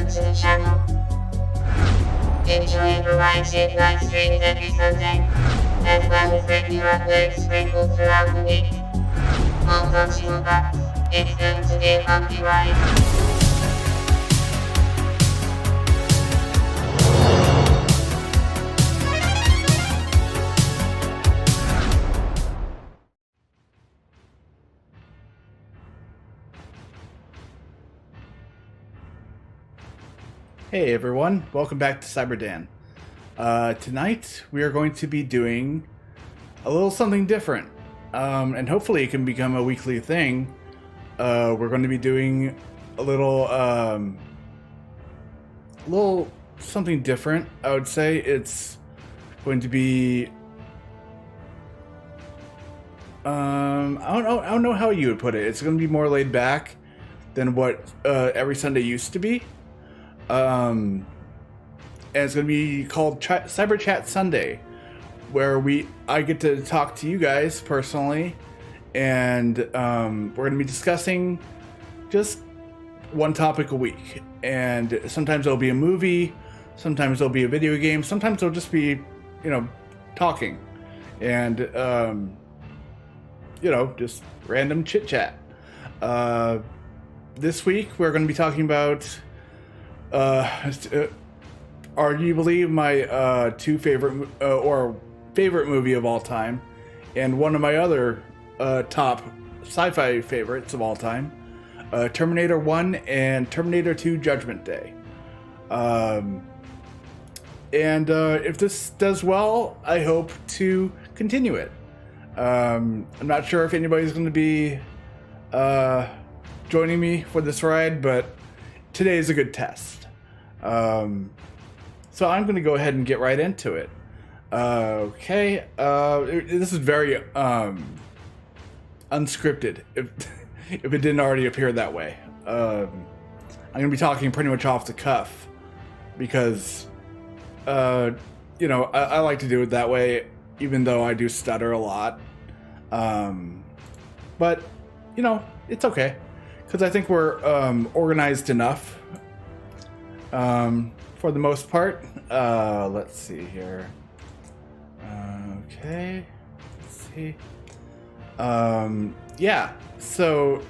welcome to the channel. Enjoy variety live streams every Sunday, as well as regular uploads sprinkled throughout the week. Hold on to your butts, it's going to be a bumpy ride. Hey everyone, welcome back to CyberDan. Tonight we are going to be doing a little something different, and hopefully it can become a weekly thing. We're going to be doing a little something different. I would say it's going to be I don't know how you would put it. It's going to be more laid back than what every Sunday used to be. And it's going to be called CyberChat Sunday, where I get to talk to you guys personally, and we're going to be discussing just one topic a week. And sometimes it'll be a movie, sometimes it'll be a video game, sometimes it'll just be, talking, and just random chit chat. This week we're going to be talking about arguably my two favorite favorite movie of all time, and one of my other top sci-fi favorites of all time, Terminator 1 and Terminator 2 Judgment Day. If this does well, I hope to continue it. I'm not sure if anybody's going to be joining me for this ride, but today is a good test. So I'm going to go ahead and get right into it. Okay. This is very unscripted, if it didn't already appear that way. I'm going to be talking pretty much off the cuff because, I like to do it that way, even though I do stutter a lot. But, it's okay, because I think we're organized enough. For the most part. Let's see here. Okay. Let's see. Yeah. So,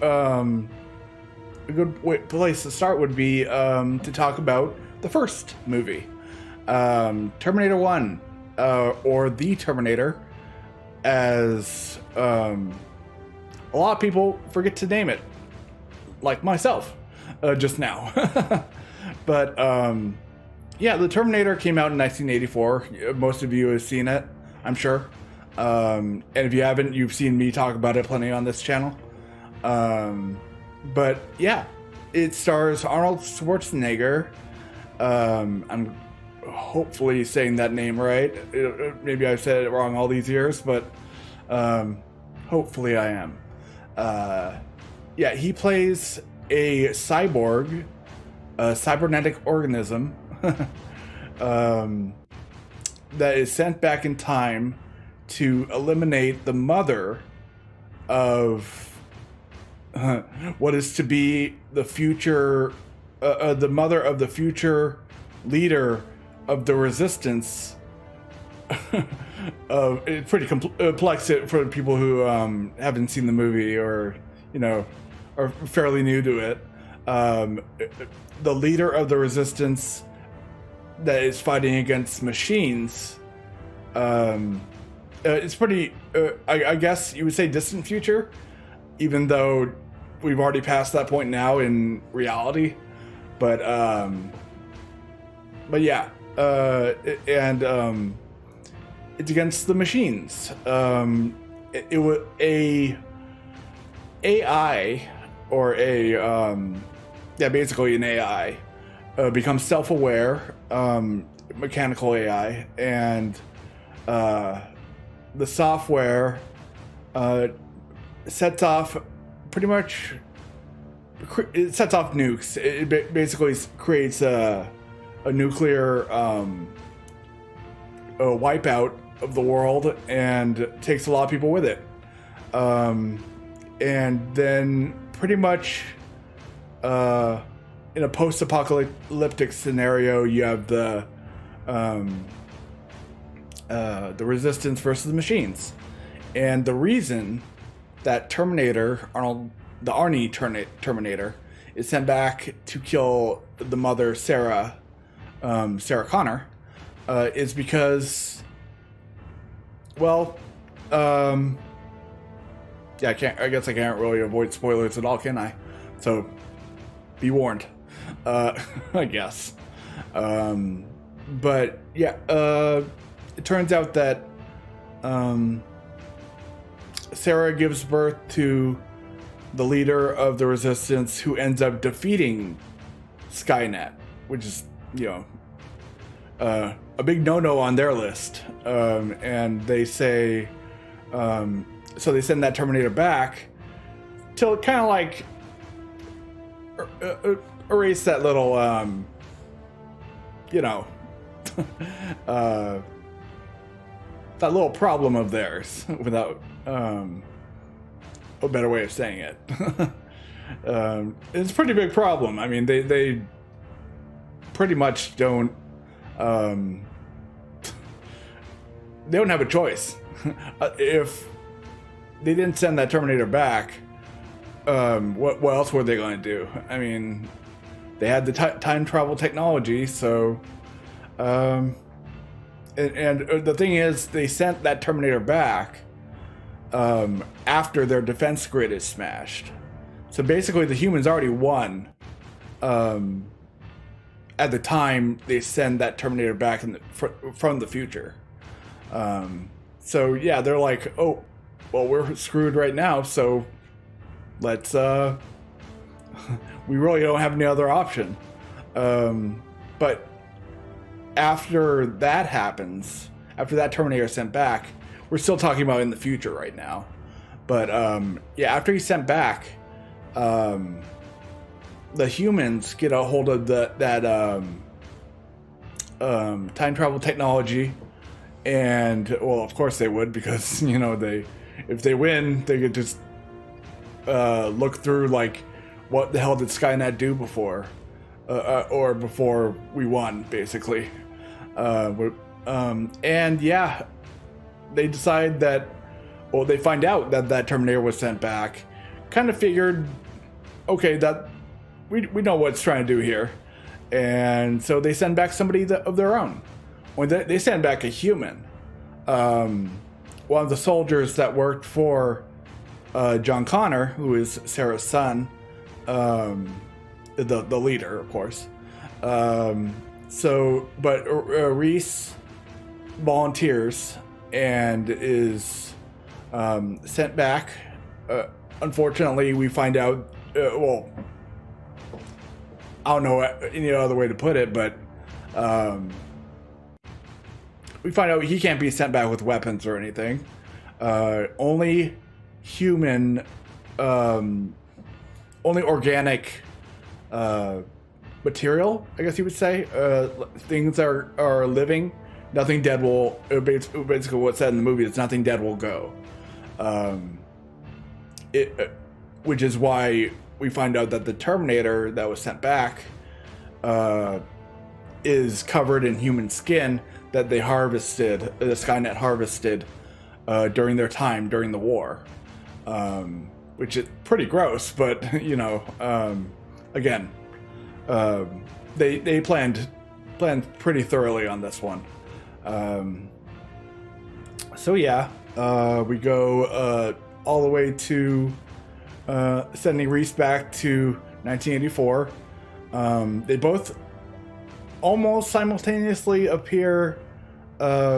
a good place to start would be to talk about the first movie, Terminator 1, or The Terminator, as a lot of people forget to name it, like myself, just now. But, The Terminator came out in 1984. Most of you have seen it, I'm sure. And if you haven't, you've seen me talk about it plenty on this channel. But, yeah, it stars Arnold Schwarzenegger. I'm hopefully saying that name right. Maybe I've said it wrong all these years, but hopefully I am. He plays a cyborg, a cybernetic organism that is sent back in time to eliminate the mother of what is to be the future, the mother of the future leader of the resistance. It's pretty complex for people who haven't seen the movie or are fairly new to it. The leader of the resistance that is fighting against machines. It's pretty, I guess you would say, distant future, even though we've already passed that point now in reality. But yeah, it's against the machines. It was a AI, or basically an AI, becomes self-aware, mechanical AI, and the software sets off nukes. It basically creates a nuclear wipeout of the world and takes a lot of people with it. And then pretty much in a post-apocalyptic scenario, you have the resistance versus the machines. And the reason that Terminator, the Arnie Terminator, is sent back to kill the mother, Sarah Connor, is because, well, yeah, I guess I can't really avoid spoilers at all, can I? So, be warned. I guess. But yeah, it turns out that Sarah gives birth to the leader of the resistance, who ends up defeating Skynet, which is, a big no-no on their list. And they say, so they send that Terminator back to kind of like erase that little, that little problem of theirs, without a better way of saying it. It's a pretty big problem. I mean, they pretty much don't have a choice. If they didn't send that Terminator back, what else were they going to do? I mean, they had the time travel technology, so and the thing is, they sent that Terminator back after their defense grid is smashed. So basically, the humans already won at the time they send that Terminator back from the future. So yeah, they're like, oh, well, we're screwed right now, so let's we really don't have any other option. But after that happens, after that Terminator is sent back, we're still talking about in the future right now. But yeah, after he's sent back, the humans get a hold of that time travel technology, and well, of course they would, because if they win, they could just look through like, what the hell did Skynet do before, or before we won, basically. And yeah, they decide that, well, they find out that Terminator was sent back. Kind of figured, okay, that we know what it's trying to do here, and so they send back somebody of their own. When they send back a human, one of the soldiers that worked for John Connor, who is Sarah's son, the leader, of course. But Reese volunteers and is sent back. Unfortunately, we find out, well, I don't know any other way to put it, but we find out he can't be sent back with weapons or anything. Only human, only organic material, I guess you would say. Things are living. Nothing dead will, basically what's said in the movie is nothing dead will go. Which is why we find out that the Terminator that was sent back is covered in human skin that they harvested, the Skynet harvested during their time during the war. Which is pretty gross, but again, they planned pretty thoroughly on this one. So yeah, we go all the way to sending Reese back to 1984. They both almost simultaneously appear, but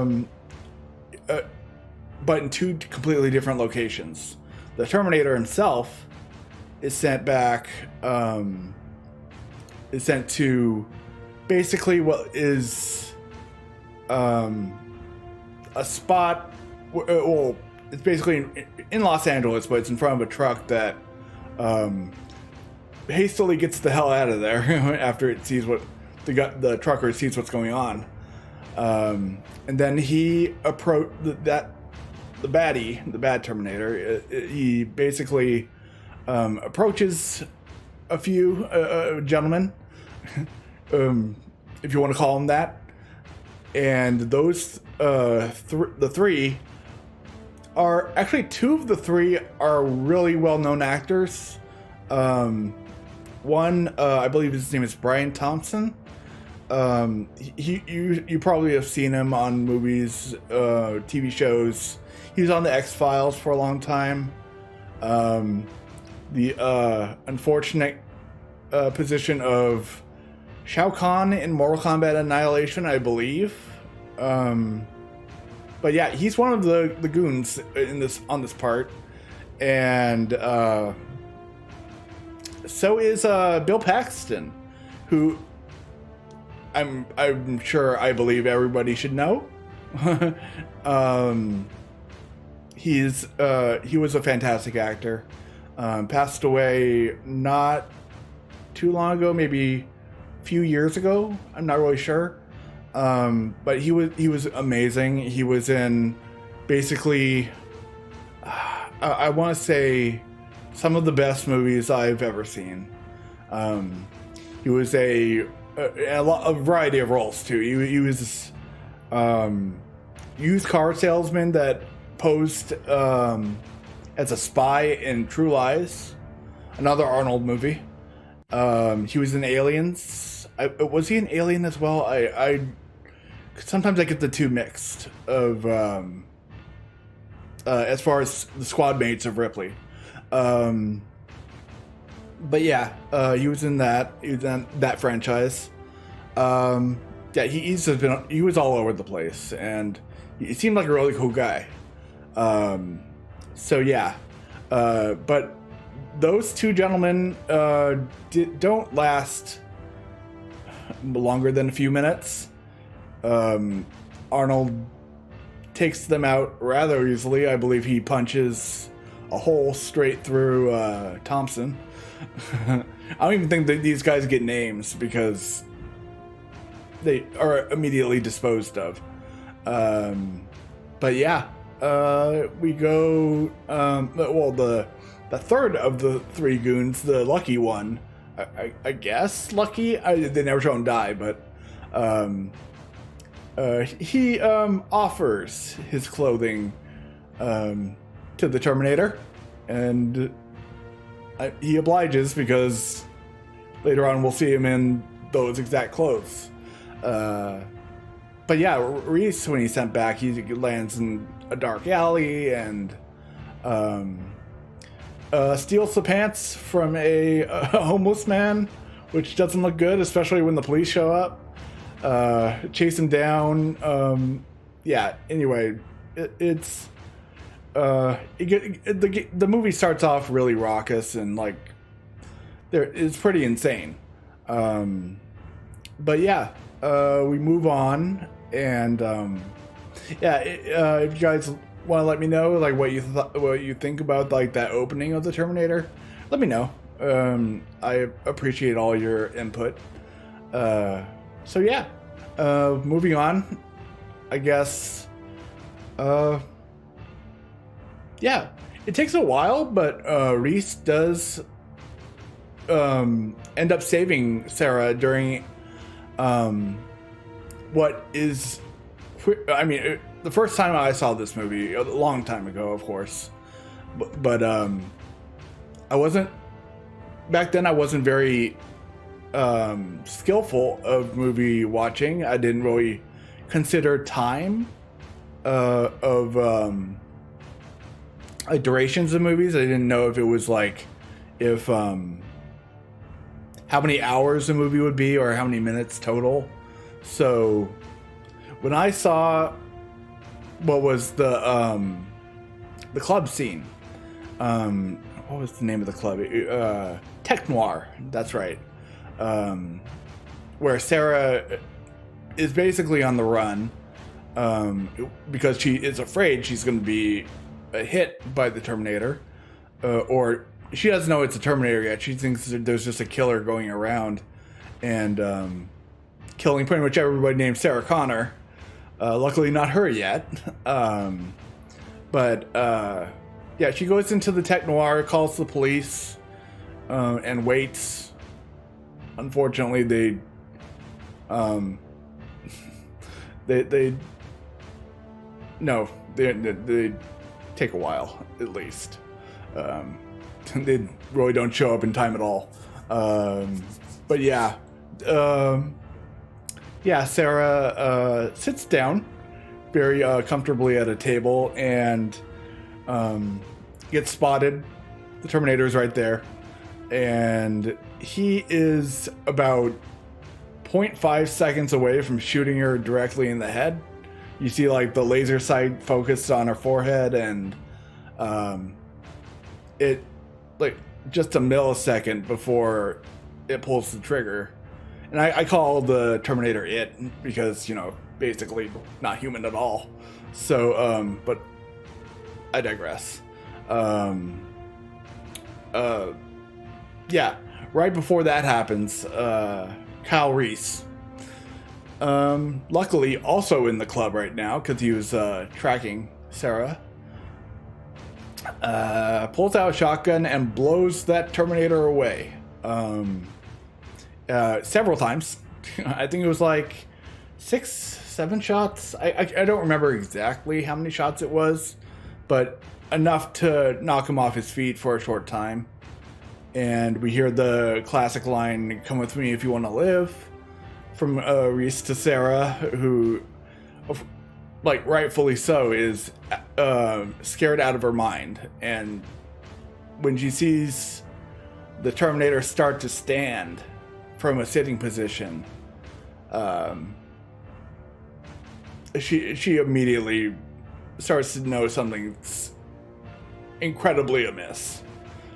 in two completely different locations. The Terminator himself is sent back, is sent to basically what is a spot, well, it's basically in Los Angeles, but it's in front of a truck that hastily gets the hell out of there after it sees what the trucker sees what's going on. And then he approached the bad Terminator. He basically approaches a few gentlemen if you want to call them that. And those the three are actually, two of the three are really well-known actors. One, I believe his name is Brian Thompson. You probably have seen him on movies, TV shows. He was on the X-Files for a long time. The unfortunate position of Shao Kahn in Mortal Kombat Annihilation, I believe. But yeah, he's one of the goons on this part, and so is Bill Paxton, who I'm sure, I believe everybody should know. He was a fantastic actor. Passed away not too long ago, maybe a few years ago. I'm not really sure. But he was amazing. He was in basically, I want to say, some of the best movies I've ever seen. He was a variety of roles too. He was this used car salesman that posed as a spy in True Lies, another Arnold movie. He was in Aliens. Was he an alien as well? I sometimes I get the two mixed of as far as the squad mates of Ripley. But yeah, he was in that. He was in that franchise. Yeah, he was all over the place, and he seemed like a really cool guy. So yeah, but those two gentlemen don't last longer than a few minutes. Arnold takes them out rather easily. I believe he punches a hole straight through Thompson. I don't even think that these guys get names because they are immediately disposed of. But yeah, we go. Well, the third of the three goons, the lucky one, I guess lucky. They never show him die, but he offers his clothing to the Terminator, and he obliges because later on we'll see him in those exact clothes. But yeah, Reese, when he's sent back, he lands in a dark alley and steals the pants from a homeless man, which doesn't look good, especially when the police show up. Chase him down. Yeah, anyway, the movie starts off really raucous and like it's pretty insane. But yeah, we move on, and yeah, if you guys want to let me know like what you think about like that opening of the Terminator, let me know. I appreciate all your input. So yeah, moving on, I guess. Yeah, it takes a while, but Reese does end up saving Sarah during what is, I mean, the first time I saw this movie, a long time ago, of course, but I wasn't, back then I wasn't very skillful of movie watching. I didn't really consider time of like durations of movies. I didn't know if it was like if how many hours a movie would be or how many minutes total. So when I saw what was the club scene, what was the name of the club? Tech Noir, that's right. Where Sarah is basically on the run because she is afraid she's going to be hit by the Terminator, or she doesn't know it's a Terminator yet. She thinks there's just a killer going around and killing pretty much everybody named Sarah Connor. Luckily not her yet. But yeah, she goes into the Tech Noir, calls the police, and waits unfortunately, they take a while, at least. They really don't show up in time at all. But yeah, Sarah sits down very comfortably at a table and gets spotted. The Terminator is right there, and he is about 0.5 seconds away from shooting her directly in the head. You see like the laser sight focused on her forehead, and it like just a millisecond before it pulls the trigger. And I call the Terminator it because, you know, basically not human at all. So, but I digress. Yeah, right before that happens, Kyle Reese, luckily also in the club right now because he was tracking Sarah, pulls out a shotgun and blows that Terminator away several times. I think it was like 6-7 shots. I don't remember exactly how many shots it was, but enough to knock him off his feet for a short time. And we hear the classic line, "Come with me if you want to live," from Reese to Sarah, who, like rightfully so, is scared out of her mind. And when she sees the Terminator start to stand from a sitting position, she immediately starts to know something's incredibly amiss,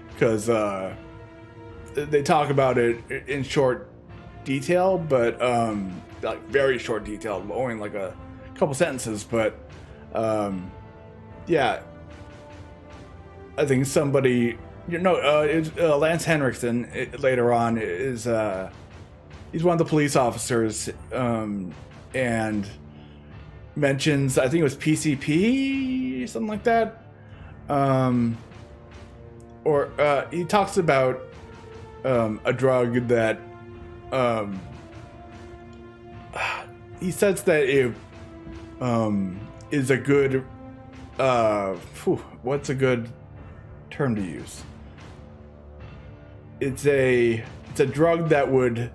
because they talk about it in short detail, but like very short detail, only like a couple sentences. But yeah, I think somebody, Lance Henriksen later on is he's one of the police officers, and mentions, I think it was PCP, something like that, or he talks about a drug that he says that it is a good what's a good term to use? It's a drug that would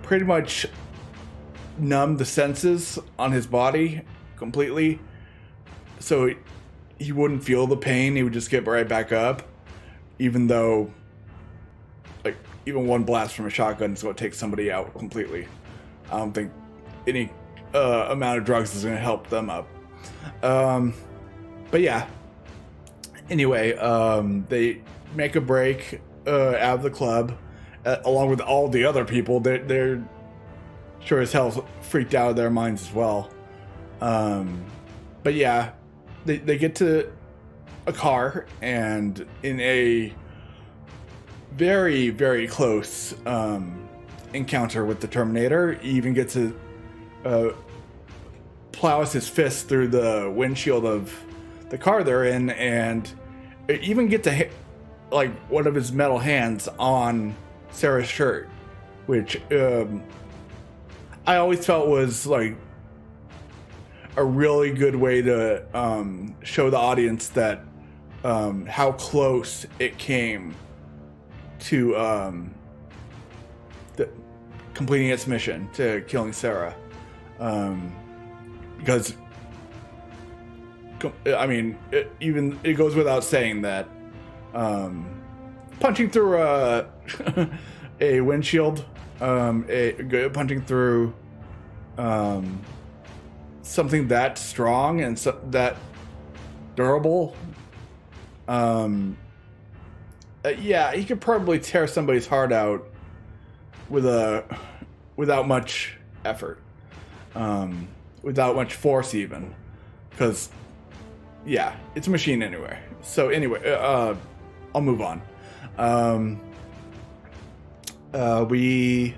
pretty much numb the senses on his body completely, so he wouldn't feel the pain. He would just get right back up, even though, like, even one blast from a shotgun is going to take somebody out completely. I don't think any amount of drugs is going to help them up. But yeah. Anyway, they make a break out of the club, along with all the other people. They're sure as hell freaked out of their minds as well. But yeah, they get to a car, and in a very, very close encounter with the Terminator, he even gets to plows his fist through the windshield of the car they're in, and even get to hit like one of his metal hands on Sarah's shirt, which I always felt was like a really good way to show the audience that how close it came to completing its mission, to killing Sarah. Because I mean, it goes without saying that punching through a windshield, punching through something that strong and that durable, yeah, he could probably tear somebody's heart out without much effort, without much force even, because yeah, it's a machine anyway. So anyway, I'll move on. We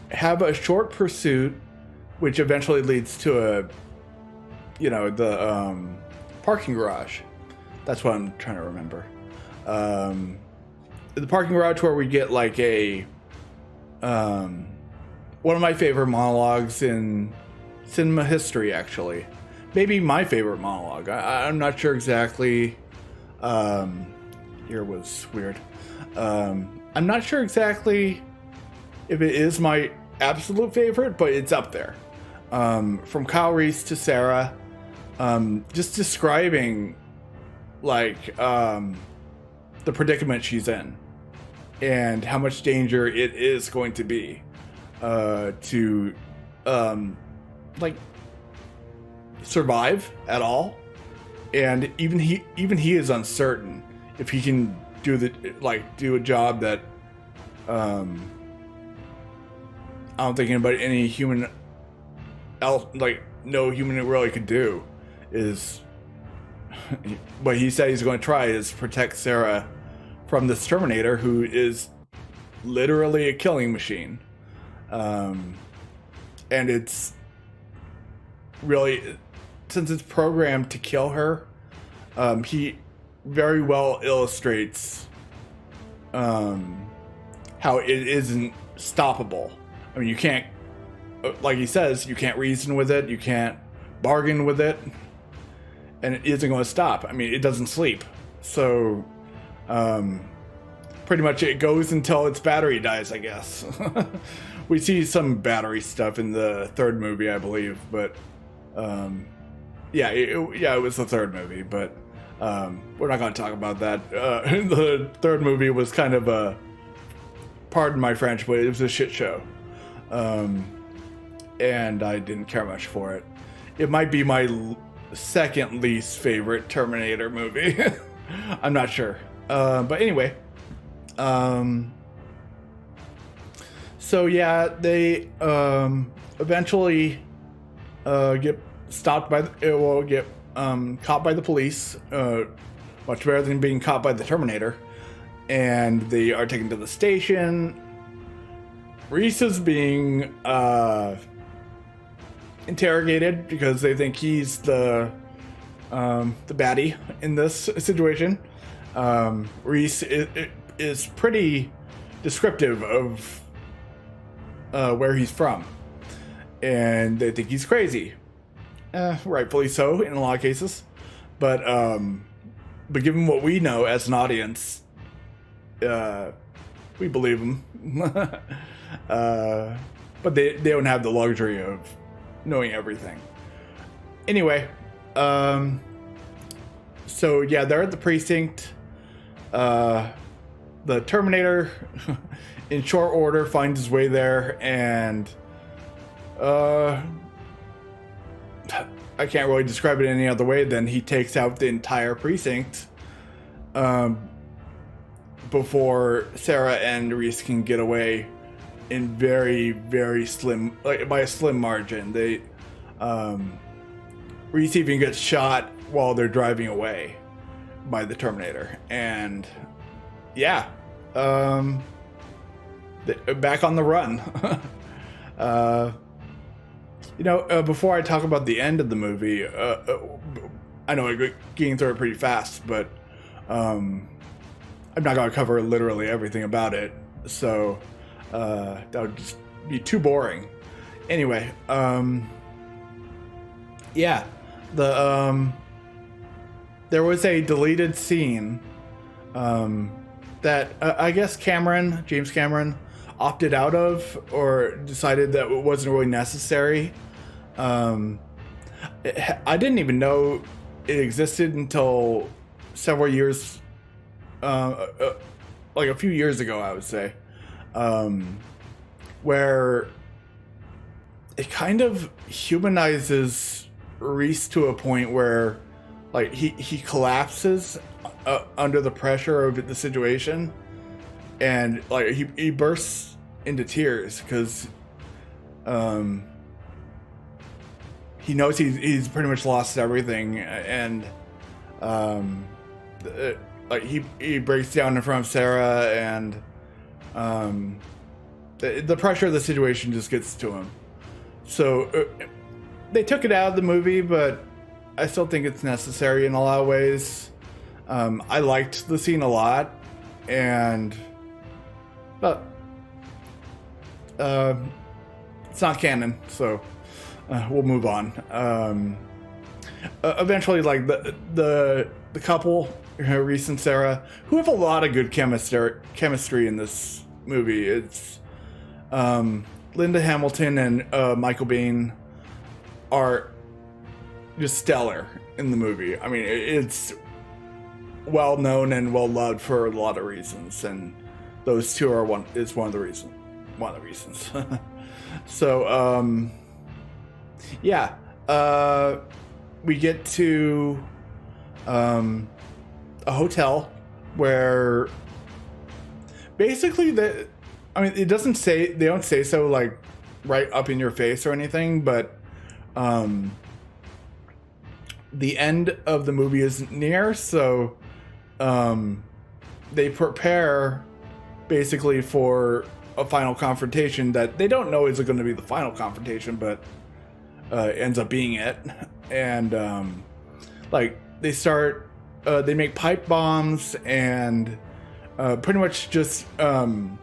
have a short pursuit, which eventually leads to the parking garage. That's what I'm trying to remember. The parking garage where we get like a one of my favorite monologues in cinema history, actually. Maybe my favorite monologue. I'm not sure exactly. Here was weird. I'm not sure exactly if it is my absolute favorite, but it's up there. From Kyle Reese to Sarah, just describing like the predicament she's in and how much danger it is going to be to like survive at all. And even he is uncertain if he can do a job that I don't think any human else, like no human really could do, is what he said he's going to try is protect Sarah from this Terminator who is literally a killing machine. And it's really, since it's programmed to kill her, he very well illustrates how it isn't stoppable. I mean, you can't, like he says, you can't reason with it, you can't bargain with it, and it isn't going to stop. I mean, it doesn't sleep. So, pretty much it goes until its battery dies, I guess. We see some battery stuff in the third movie, I believe, but it was the third movie, but we're not going to talk about that. The third movie was kind of a, pardon my French, but it was a shit show. And I didn't care much for it. It might be my second least favorite Terminator movie. I'm not sure. But anyway. So yeah, they eventually get stopped by caught by the police. Much better than being caught by the Terminator. And they are taken to the station. Reese is being interrogated because they think he's the baddie in this situation. Reese is pretty descriptive of where he's from, and they think he's crazy. Rightfully so in a lot of cases, but given what we know as an audience, we believe him. But they don't have the luxury of knowing everything. Anyway, so yeah, they're at the precinct. The Terminator, in short order, finds his way there, and I can't really describe it any other way than he takes out the entire precinct before Sarah and Reese can get away in very, very slim, like by a slim margin. They Reese even gets shot while they're driving away by the Terminator, and yeah, back on the run. Before I talk about the end of the movie, I know I'm getting through it pretty fast, but I'm not going to cover literally everything about it, so that would just be too boring. Anyway, yeah, there was a deleted scene that I guess James Cameron, opted out of, or decided that it wasn't really necessary. I didn't even know it existed until several years, like a few years ago, I would say, where it kind of humanizes Reese to a point where, like, he collapses under the pressure of the situation, and like he bursts into tears because he knows he's pretty much lost everything, and like he breaks down in front of Sarah, and the pressure of the situation just gets to him. So they took it out of the movie, but I still think it's necessary in a lot of ways. I liked the scene a lot, but it's not canon, so we'll move on. Eventually, like the couple, Reese and Sarah, who have a lot of good chemistry in this movie. It's Linda Hamilton and Michael Biehn are just stellar in the movie. I mean, it's well known and well loved for a lot of reasons, and those two are one of the reasons. So yeah, we get to a hotel where basically they don't say so like right up in your face or anything, but the end of the movie is near, so they prepare basically for a final confrontation that they don't know is going to be the final confrontation, but ends up being it. And like they make pipe bombs and pretty much just build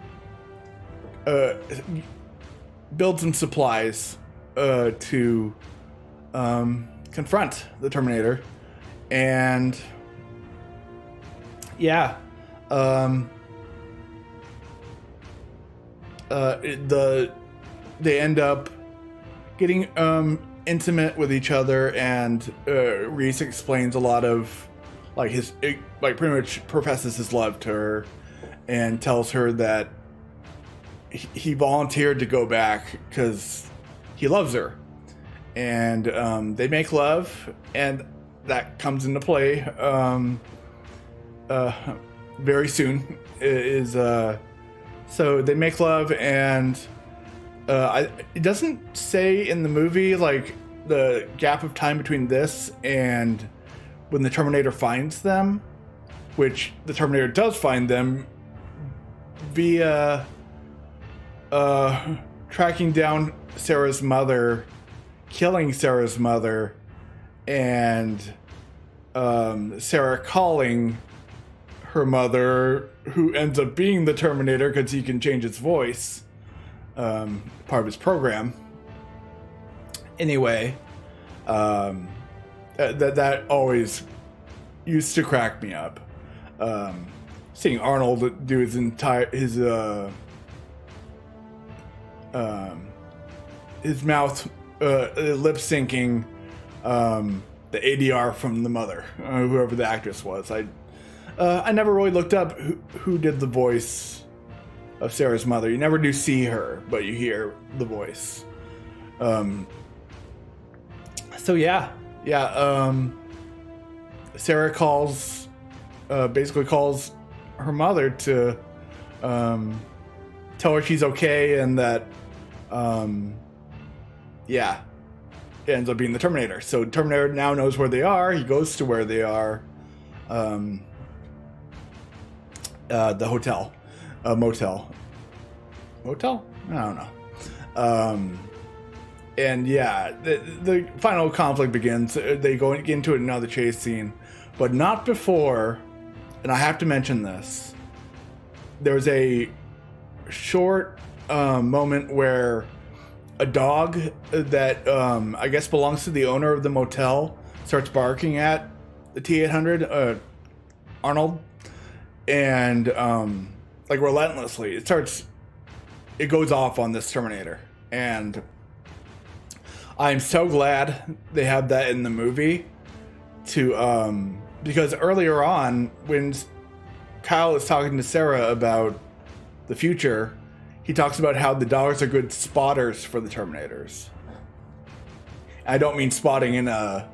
some supplies to confront the Terminator. And yeah, they end up getting intimate with each other, and Reese explains a lot of pretty much professes his love to her and tells her that he volunteered to go back because he loves her. And they make love, and that comes into play very soon. So they make love, and it doesn't say in the movie like the gap of time between this and when the Terminator finds them, which the Terminator does find them via tracking down Sarah's mother, killing Sarah's mother, and Sarah calling her mother, who ends up being the Terminator because he can change his voice, part of his program. Anyway, that always used to crack me up. Seeing Arnold do his mouth lip syncing the ADR from the mother, whoever the actress was. I never really looked up who did the voice of Sarah's mother. You never do see her, but you hear the voice. So yeah. Sarah basically calls her mother to tell her she's okay, and that it ends up being the Terminator. So Terminator now knows where they are. He goes to where they are. The hotel. Motel? I don't know. And yeah, the final conflict begins. They go into another chase scene, but not before, and I have to mention this, there's a short moment where a dog that I guess belongs to the owner of the motel starts barking at the T-800, Arnold, and relentlessly. It goes off on this Terminator, and I'm so glad they have that in the movie because earlier on when Kyle is talking to Sarah about the future, he talks about how the dogs are good spotters for the Terminators. I don't mean spotting in a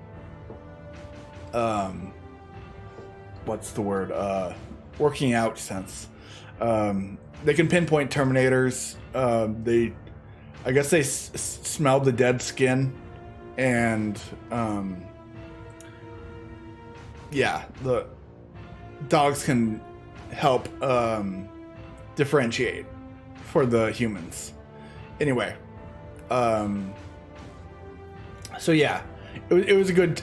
what's the word? Working out sense. They can pinpoint Terminators. I guess they smell the dead skin, and the dogs can help differentiate for the humans. Anyway, so yeah, it was a good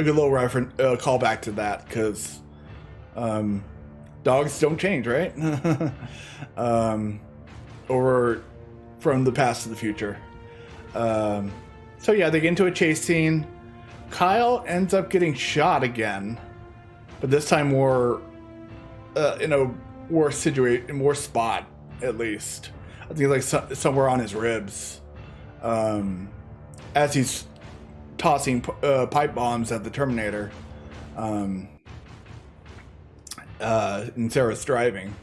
little reference callback to that, because dogs don't change, right? Or from the past to the future. So yeah, they get into a chase scene. Kyle ends up getting shot again, but this time more in a worse situation, worse spot at least. I think like somewhere on his ribs, as he's tossing pipe bombs at the Terminator. And Sarah's driving.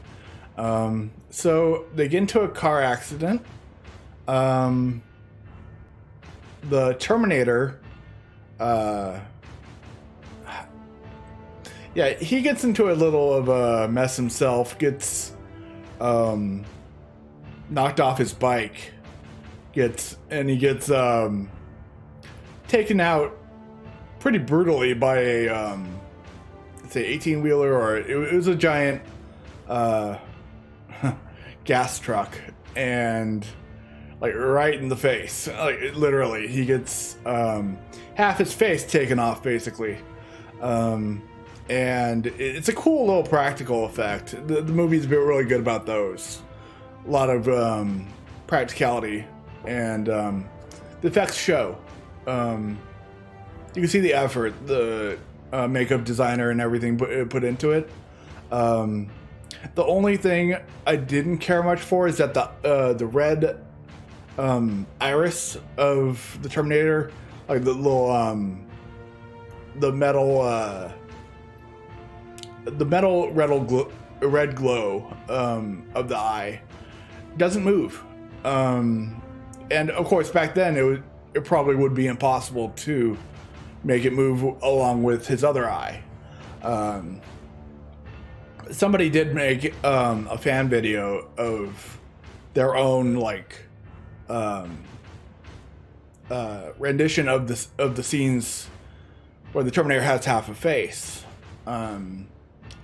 So they get into a car accident. The Terminator, yeah, he gets into a little of a mess himself, gets knocked off his bike, he gets taken out pretty brutally by a say 18-wheeler, or it was a giant gas truck, and like right in the face, like literally he gets half his face taken off basically. And it's a cool little practical effect. The movie's been really good about those. A lot of practicality, and the effects show. You can see the effort the makeup designer and everything put into it. The only thing I didn't care much for is that the red iris of the Terminator, like the little the metal red glow of the eye doesn't move. And of course back then it probably would be impossible to make it move along with his other eye. Somebody did make a fan video of their own like rendition of the scenes where the Terminator has half a face, and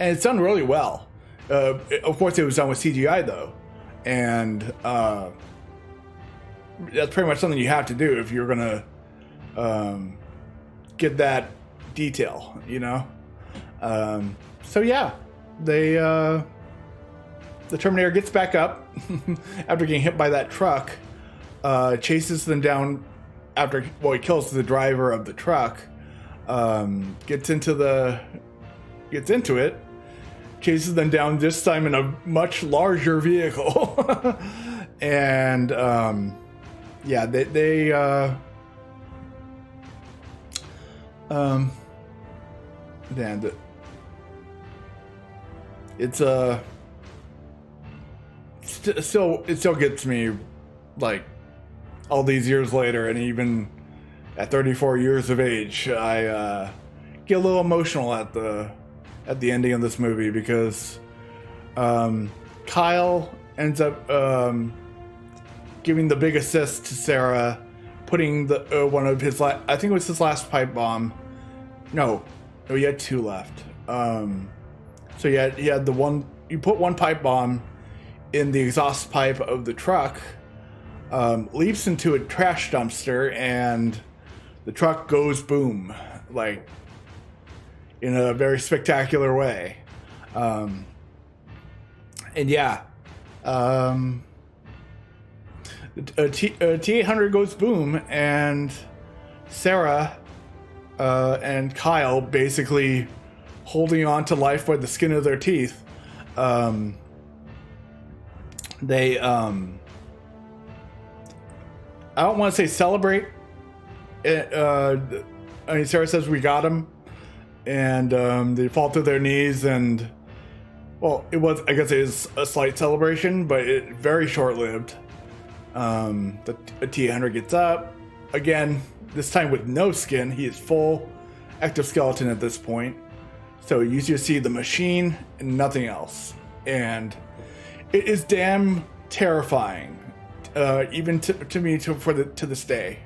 it's done really well. Of course, it was done with CGI though, and that's pretty much something you have to do if you're gonna get that detail, you know. So yeah, the Terminator gets back up after getting hit by that truck, chases them down after, well, he kills the driver of the truck, gets into it, chases them down, this time in a much larger vehicle. And yeah, man, it's it still gets me, like, all these years later, and even at 34 years of age, I get a little emotional at the ending of this movie, because Kyle ends up giving the big assist to Sarah, putting the one of his I think it was his last pipe bomb. No, he had two left. So he had the one. You put one pipe bomb in the exhaust pipe of the truck, leaps into a trash dumpster, and the truck goes boom, like in a very spectacular way. And yeah, T-800 goes boom, and Sarah and Kyle, basically holding on to life by the skin of their teeth, they I don't want to say celebrate. I mean, Sarah says, "We got him," and they fall to their knees, and well, I guess it is a slight celebration, but it very short-lived. The T-800 gets up again, this time with no skin. He is full exoskeleton at this point, so you just see the machine and nothing else, and it is damn terrifying, even to me to this day.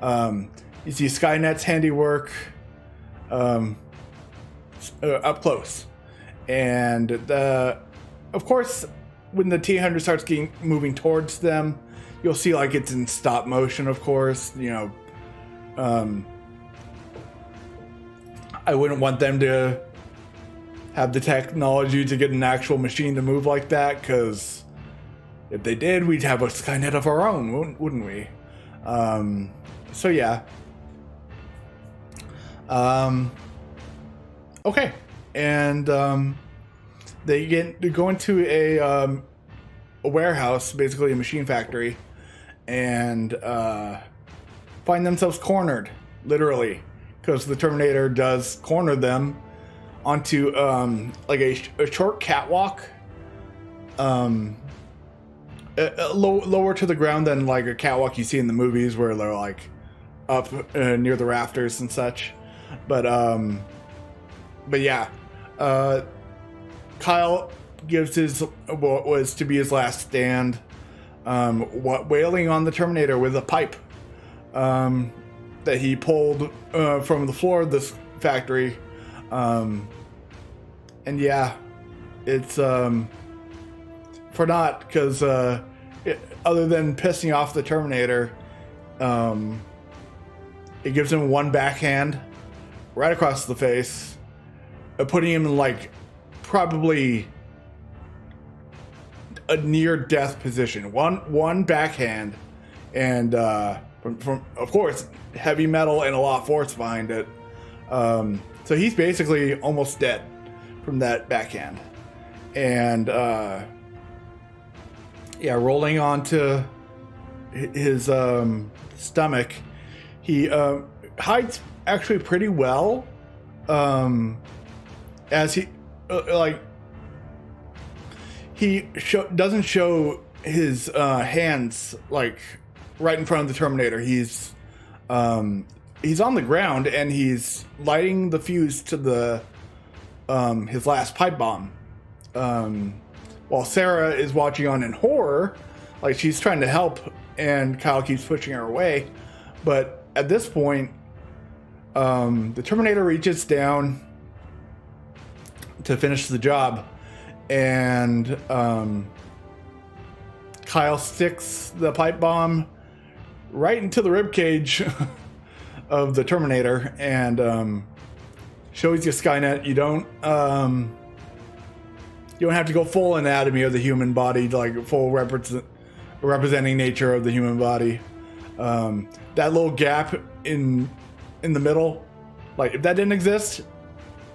You see Skynet's handiwork up close, and of course, when the T-800 starts moving towards them, you'll see like it's in stop motion. Of course, you know, I wouldn't want them to have the technology to get an actual machine to move like that, because if they did, we'd have a Skynet of our own, wouldn't we? So yeah. Okay, and they go into a warehouse, basically a machine factory, and find themselves cornered, literally, because the Terminator does corner them onto like a short catwalk, lower to the ground than like a catwalk you see in the movies where they're like up near the rafters and such. But yeah, Kyle gives his what was to be his last stand, wailing on the Terminator with a pipe that he pulled from the floor of this factory. And yeah, it's for naught, because other than pissing off the Terminator, it gives him one backhand right across the face, putting him in like probably a near death position. One backhand, and from of course heavy metal and a lot of force behind it. So he's basically almost dead from that backhand, and yeah, rolling onto his stomach, he hides actually pretty well, as he doesn't show his hands like right in front of the Terminator. He's on the ground, and he's lighting the fuse to the his last pipe bomb, while Sarah is watching on in horror, like she's trying to help, and Kyle keeps pushing her away. But at this point, the Terminator reaches down to finish the job, and Kyle sticks the pipe bomb right into the ribcage of the Terminator, and shows you Skynet. You don't have to go full anatomy of the human body, like full representing nature of the human body. That little gap in the middle, like if that didn't exist,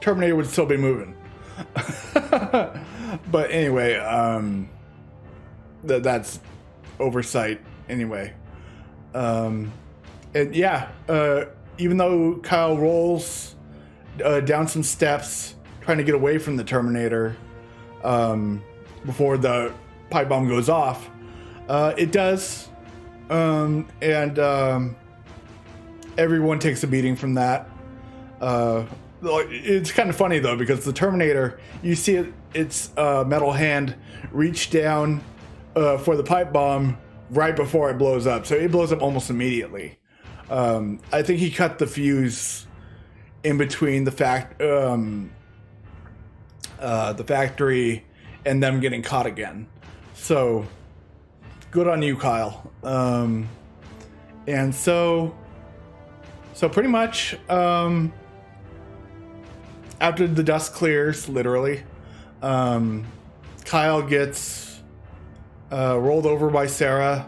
Terminator would still be moving. But anyway, that's oversight anyway. And yeah, even though Kyle rolls down some steps trying to get away from the Terminator before the pipe bomb goes off, it does, and everyone takes a beating from that. It's kind of funny though, because the Terminator, you see its metal hand reach down for the pipe bomb right before it blows up, so it blows up almost immediately. I think he cut the fuse in between the factory and them getting caught again. So good on you, Kyle. And so pretty much after the dust clears, literally, Kyle gets rolled over by Sarah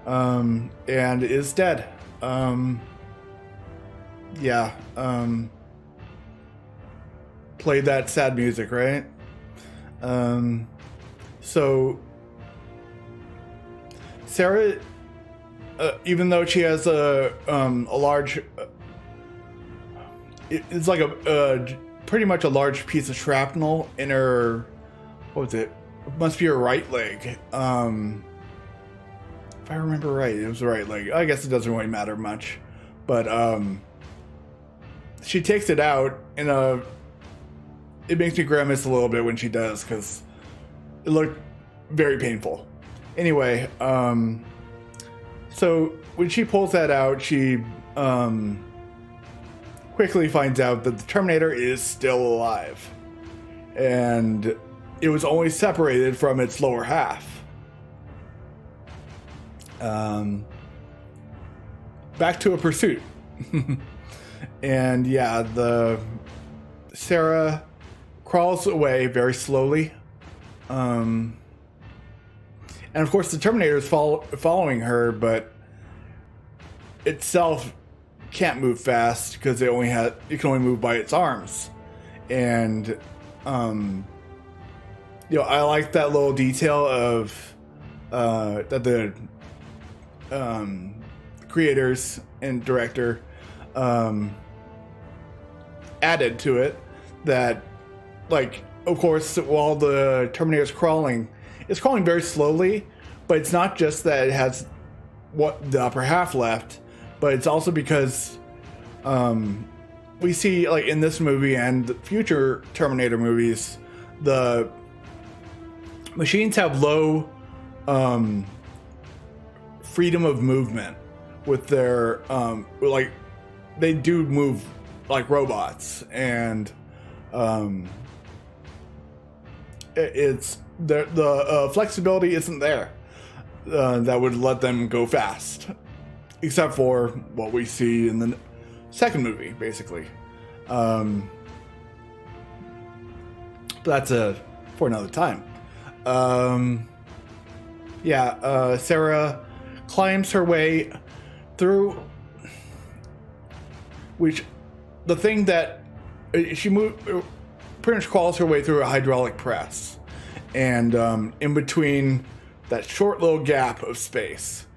and is dead. Yeah. Play that sad music, right? So Sarah, even though she has a large, it's like a pretty much a large piece of shrapnel in her, what was it? It must be her right leg. If I remember right, it was the right leg. I guess it doesn't really matter much, but she takes it out in a. It makes me grimace a little bit when she does, because it looked very painful. Anyway, so when she pulls that out, she quickly finds out that the Terminator is still alive, and it was only separated from its lower half. Back to a pursuit. And yeah, Sarah crawls away very slowly. And of course, the Terminator is following her, but itself can't move fast because it can only move by its arms. And I like that little detail of that the creators and director added to it. That, like, of course, while the Terminator is crawling, it's crawling very slowly, but it's not just that it has the upper half left, but it's also because we see, like, in this movie and the future Terminator movies, the machines have low freedom of movement with their like, they do move like robots, and it's the flexibility isn't there that would let them go fast, except for what we see in the second movie, basically. But that's for another time. Sarah climbs her way through, which the thing that she pretty much crawls her way through a hydraulic press, and in between that short little gap of space,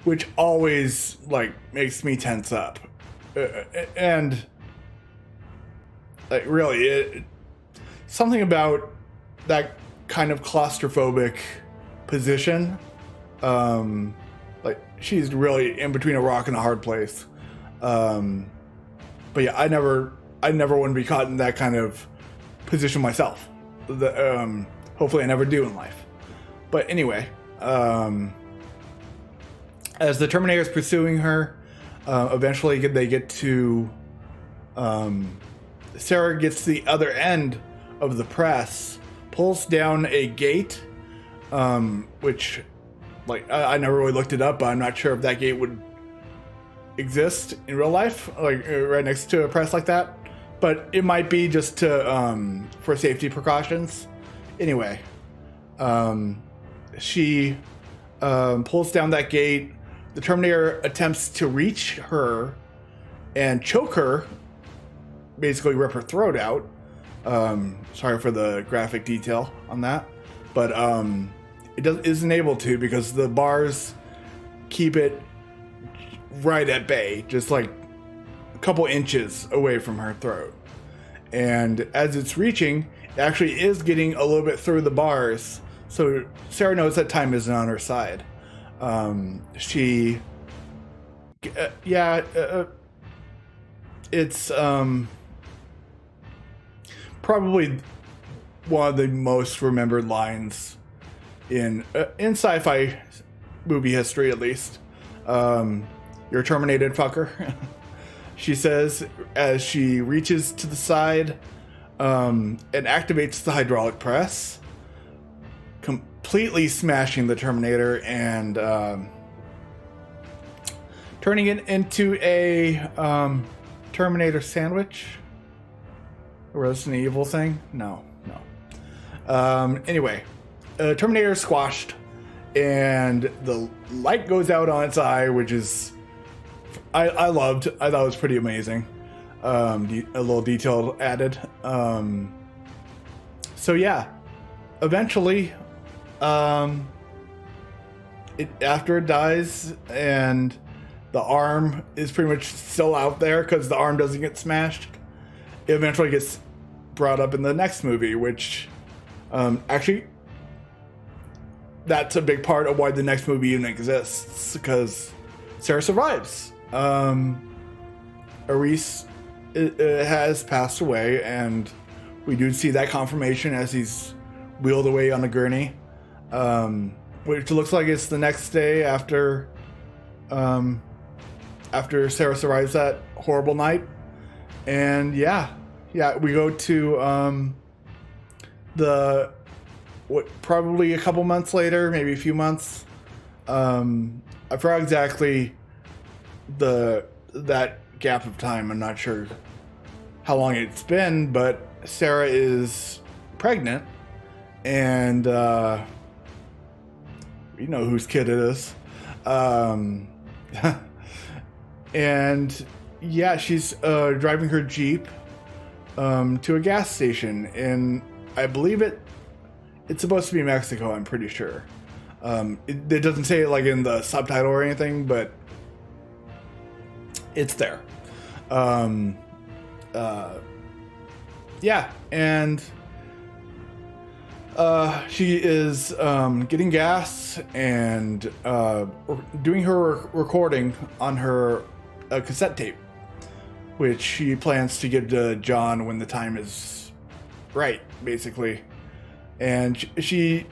which always, like, makes me tense up, and like, really, something about that kind of claustrophobic position. Like, she's really in between a rock and a hard place. But yeah, I never want to be caught in that kind of position myself. Hopefully I never do in life. But anyway, as the Terminator is pursuing her, eventually they get to, Sarah gets to the other end of the press, pulls down a gate, which, like, I never really looked it up, but I'm not sure if that gate would exist in real life, like right next to a press like that. But it might be just to for safety precautions. Anyway, she pulls down that gate. The Terminator attempts to reach her and choke her, basically rip her throat out. Sorry for the graphic detail on that, but isn't able to, because the bars keep it right at bay, just like a couple inches away from her throat. And as it's reaching, it actually is getting a little bit through the bars, so Sarah knows that time isn't on her side. It's probably one of the most remembered lines in sci-fi movie history, at least. You're terminated, fucker. She says as she reaches to the side and activates the hydraulic press, completely smashing the Terminator and turning it into a Terminator sandwich. Or is this an evil thing? No. Anyway, Terminator squashed, and the light goes out on its eye, which is I thought it was pretty amazing. A little detail added. So yeah, eventually, after it dies and the arm is pretty much still out there because the arm doesn't get smashed, it eventually gets brought up in the next movie, which actually, that's a big part of why the next movie even exists, because Sarah survives. Ares has passed away, and we do see that confirmation as he's wheeled away on a gurney, which looks like it's the next day after Sarah survives that horrible night. And yeah, we go to probably a couple months later, maybe a few months. I forgot exactly that gap of time. I'm not sure how long it's been, but Sarah is pregnant, and you know whose kid it is. And yeah, she's driving her Jeep to a gas station, and I believe it's supposed to be Mexico, I'm pretty sure. It doesn't say it like in the subtitle or anything, but it's there. Yeah, and she is getting gas and doing her recording on her cassette tape, which she plans to give to John when the time is right, basically. And she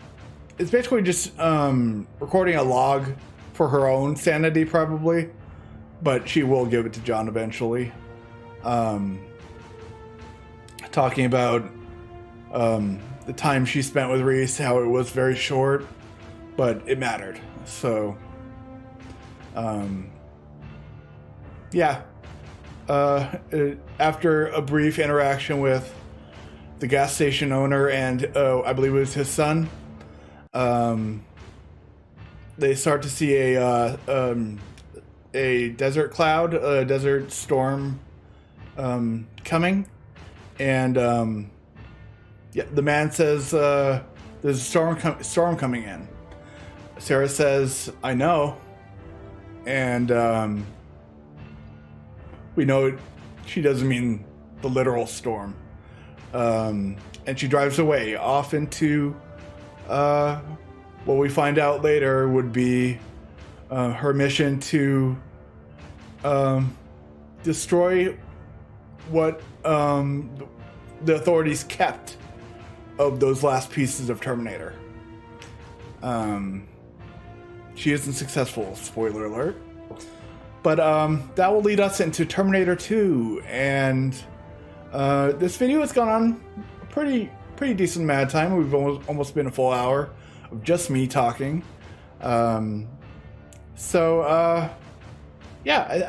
is basically just recording a log for her own sanity, probably, but she will give it to John eventually. Talking about the time she spent with Reese, how it was very short, but it mattered. So, yeah. After a brief interaction with the gas station owner and I believe it was his son, they start to see a desert cloud, a desert storm coming, and yeah, the man says there's a storm coming in. Sarah says, "I know," and we know she doesn't mean the literal storm. And she drives away off into what we find out later would be her mission to destroy what the authorities kept of those last pieces of Terminator. She isn't successful, spoiler alert. But that will lead us into Terminator 2, and this video has gone on a pretty decent amount of time. We've almost been a full hour of just me talking. Yeah,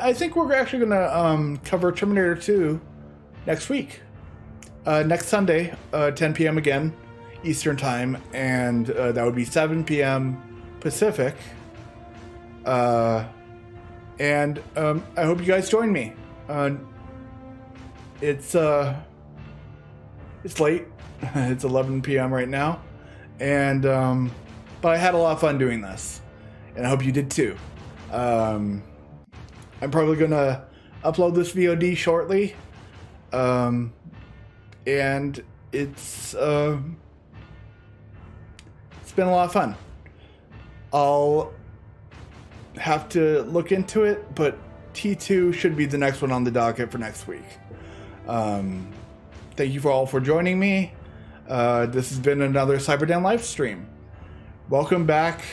I think we're actually going to cover Terminator 2 next week. Next Sunday, 10 p.m. again, Eastern Time, and that would be 7 p.m. Pacific. And I hope you guys join me. It's late. It's 11 p.m. right now, and but I had a lot of fun doing this, and I hope you did too. I'm probably gonna upload this VOD shortly, and it's been a lot of fun. I'll have to look into it, but T2 should be the next one on the docket for next week. Thank you all for joining me. This has been another CyberDan live stream. Welcome back,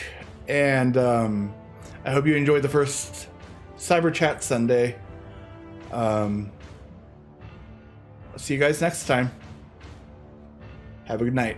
and I hope you enjoyed the first CyberChat Sunday. I'll see you guys next time. Have a good night.